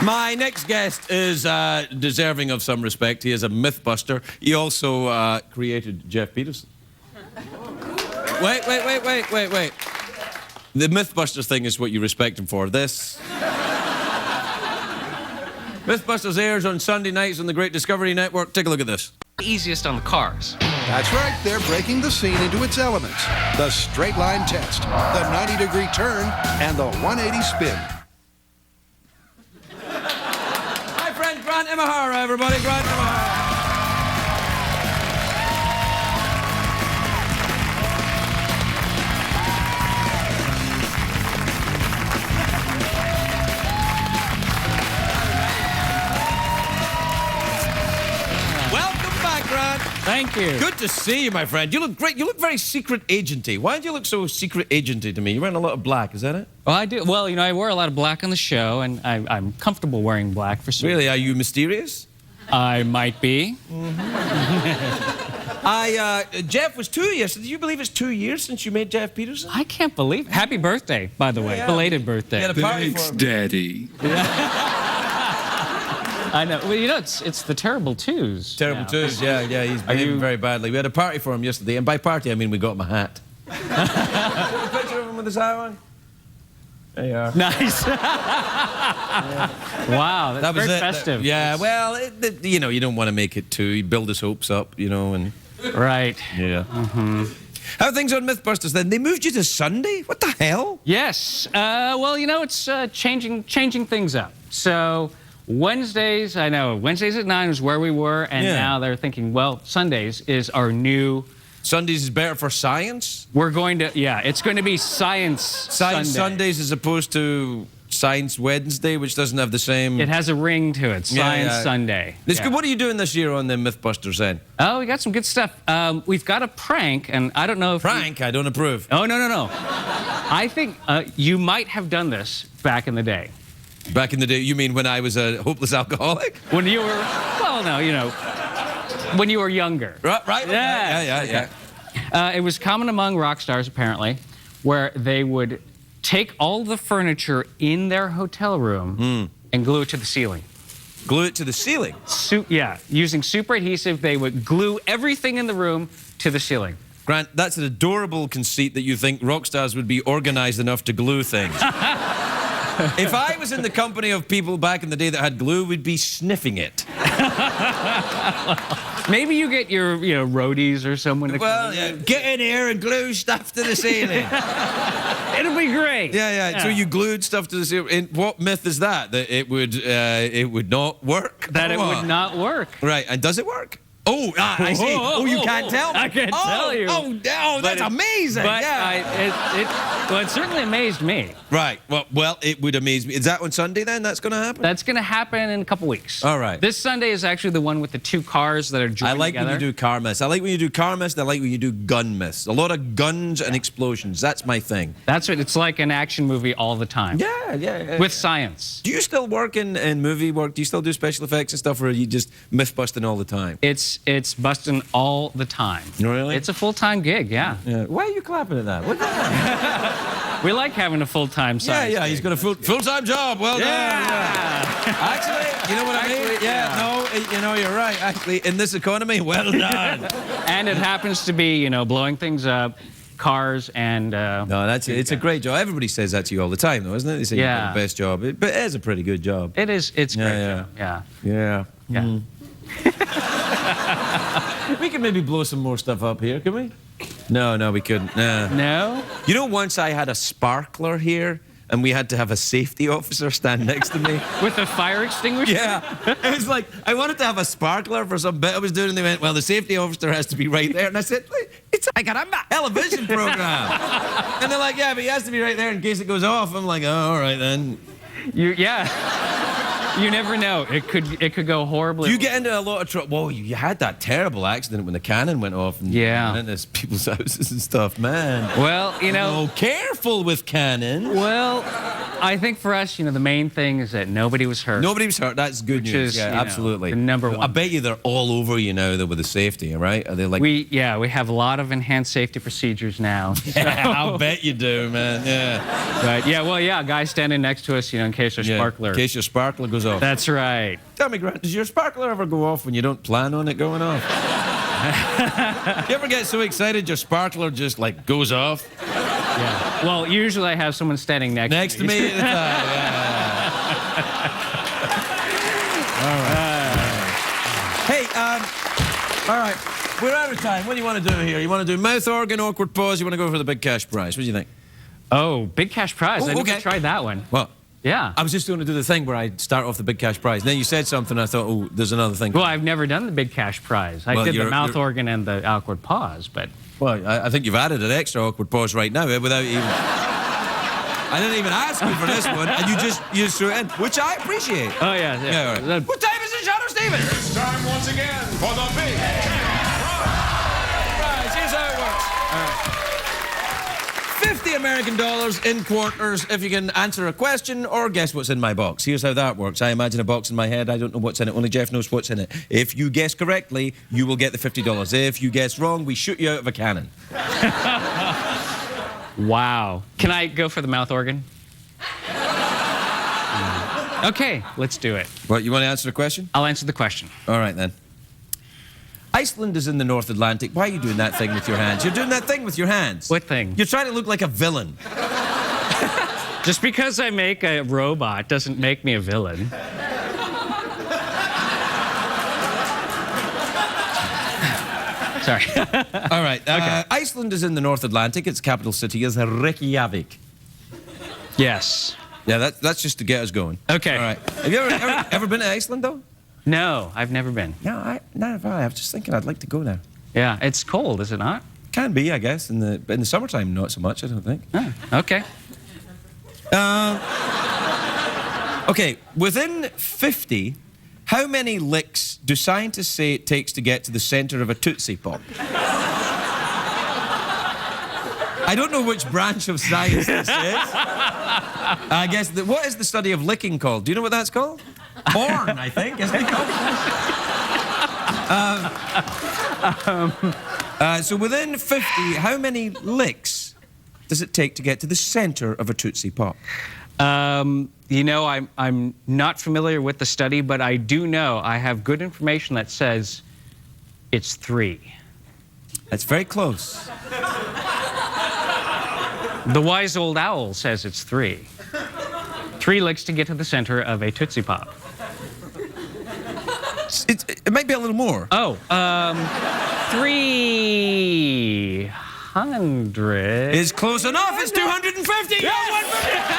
My next guest is deserving of some respect. He is a Mythbuster. He also created Jeff Peterson. Wait. The Mythbusters thing is what you respect him for. This... Mythbusters airs on Sunday nights on the Great Discovery Network. Take a look at this. Easiest on the cars. That's right, they're breaking the scene into its elements. The straight line test, the 90-degree turn, and the 180 spin. My friend Grant Imahara, everybody. Grant Imahara. Welcome back, Grant. Thank you. Good to see you, my friend. You look great. You look very secret agenty. Why do you look so secret agenty to me? You're wearing a lot of black, is that it? Well, I do. Well, you know, I wear a lot of black on the show, and I'm comfortable wearing black for sure. Really? Are you mysterious? I might be. Jeff was 2 years. Did you believe it's 2 years since you made Jeff Peterson? I can't believe it. Happy birthday, by the way. Yeah. Belated birthday. You had a party Thanks, for him. Daddy. I know. Well, you know, it's the terrible twos. Terrible now. twos, yeah, he's behaving very badly. We had a party for him yesterday, and by party I mean we got him a hat. A picture of him with his hat on? There you are. Nice. Wow, that's That was very it. festive. Yeah, well, you know, you don't want to make it too. You build his hopes up, you know, and... Right. Yeah. How are things on Mythbusters then? They moved you to Sunday? What the hell? Yes. Well, you know, it's changing things up. So Wednesdays, I know, Wednesdays at 9 was where we were, and Yeah. now they're thinking, well, Sundays is our new... Sundays is better for science? We're going to, yeah, it's going to be Science Science Sunday. Sundays as opposed to Science Wednesday, which doesn't have the same... It has a ring to it, Science yeah. Sunday. It's Yeah. good. What are you doing this year on the Mythbusters then? Oh, we got some good stuff. We've got a prank, and I don't know if... Prank? I don't approve. Oh, no. I think you might have done this back in the day. Back in the day, you mean when I was a hopeless alcoholic? When you were, well, no, you know, when you were younger. Right? Yeah. It was common among rock stars, apparently, where they would take all the furniture in their hotel room and glue it to the ceiling. Glue it to the ceiling? Using super adhesive, they would glue everything in the room to the ceiling. Grant, that's an adorable conceit that you think rock stars would be organized enough to glue things. If I was in the company of people back in the day that had glue, we'd be sniffing it. Maybe you get your, roadies or someone to Well, yeah, get in here and glue stuff to the ceiling. It'll be great. Yeah. So you glued stuff to the ceiling. And what myth is that? That it would not work? That Or it what? would not work. Right, and does it work? Oh, I see. Oh, you can't tell me. I can't tell you. Oh, that's amazing. But yeah. it certainly amazed me. Right. Well, it would amaze me. Is that on Sunday then? That's going to happen? That's going to happen in a couple weeks. All right. This Sunday is actually the one with the two cars that are joined I like together. when you do car myths. I like when you do car myths. And I like when you do gun myths. A lot of guns and explosions. That's my thing. That's it. It's like an action movie all the time. Yeah. With science. Do you still work in movie work? Do you still do special effects and stuff, or are you just myth busting all the time? It's busting all the time. Really? It's a full-time gig, yeah. Why are you clapping at that? What the hell? We like having a full-time science Yeah. gig. He's got a full-time job. Well done. Yeah. Actually, you know what I mean? You're right. Actually, in this economy, well done. And it happens to be, blowing things up, cars, and... No, it's a great job. Everybody says that to you all the time, though, isn't it? They say you've got the best job. But it is a pretty good job. It is. It's great. Yeah. Yeah. We could maybe blow some more stuff up here, can we? No, we couldn't. Nah. No? You know, once I had a sparkler here, and we had to have a safety officer stand next to me. With a fire extinguisher? Yeah. It was like, I wanted to have a sparkler for some bit I was doing, and they went, well, the safety officer has to be right there. And I said, it's a television program. And they're like, yeah, but he has to be right there in case it goes off. I'm like, oh, all right, then. You never know. It could go horribly. You get into a lot of trouble. Whoa, you had that terrible accident when the cannon went off and went into people's houses and stuff, man. Well, Oh, careful with cannon. Well, I think for us, the main thing is that nobody was hurt. Nobody was hurt. That's good Which news. is, Yeah, absolutely. the number one. I bet you they're all over you now, though, with the safety, right? Are they like... We have a lot of enhanced safety procedures now. So. I'll bet you do, man. Yeah. Right. Yeah. Well, yeah. A guy standing next to us, in case our sparkler. In case your sparkler goes off. That's right. Tell me, Grant, does your sparkler ever go off when you don't plan on it going off? You ever get so excited your sparkler just, like, goes off? Yeah. Well, usually I have someone standing next To me at the time, yeah. All right. Hey, all right. We're out of time. What do you want to do here? You want to do mouth organ, awkward pause? You want to go for the big cash prize? What do you think? Oh, big cash prize. Oh, I never okay. tried that one. What? Yeah. I was just going to do the thing where I start off the big cash prize. Then you said something, and I thought, oh, there's another thing. Well, I've never done the big cash prize. I did the mouth organ and the awkward pause, but... Well, I think you've added an extra awkward pause right now without even... I didn't even ask you for this one, and you just threw it in, which I appreciate. Oh, yeah. Yeah, all right. What time is it, Shadow Stephen? It's time once again for the big Right, here's how it works. All right. $50 American in quarters if you can answer a question or guess what's in my box. Here's how that works. I imagine a box in my head. I don't know what's in it. Only Jeff knows what's in it. If you guess correctly, you will get the $50. If you guess wrong, we shoot you out of a cannon. Wow. Can I go for the mouth organ? Okay, let's do it. What, you want to answer the question? I'll answer the question. All right, then. Iceland is in the North Atlantic. Why are you doing that thing with your hands? You're doing that thing with your hands. What thing? You're trying to look like a villain. Just because I make a robot doesn't make me a villain. Sorry. All right. Okay. Iceland is in the North Atlantic. Its capital city is Reykjavik. Yes. Yeah, that's just to get us going. Okay. All right. Have you ever been to Iceland, though? No, I've never been. No, not have I. I was just thinking I'd like to go there. Yeah, it's cold, is it not? Can be, I guess. In the summertime, not so much, I don't think. Oh, okay. Okay, within 50, how many licks do scientists say it takes to get to the center of a Tootsie Pop? I don't know which branch of science this is. I guess, what is the study of licking called? Do you know what that's called? Porn, I think, isn't it called? So within 50, how many licks does it take to get to the center of a Tootsie Pop? You know, I'm not familiar with the study, but I do know I have good information that says it's 3. That's very close. The wise old owl says it's 3. 3 licks to get to the center of a Tootsie Pop. It might be a little more. Oh, 300. It's close enough. It's 250. Yeah, 150.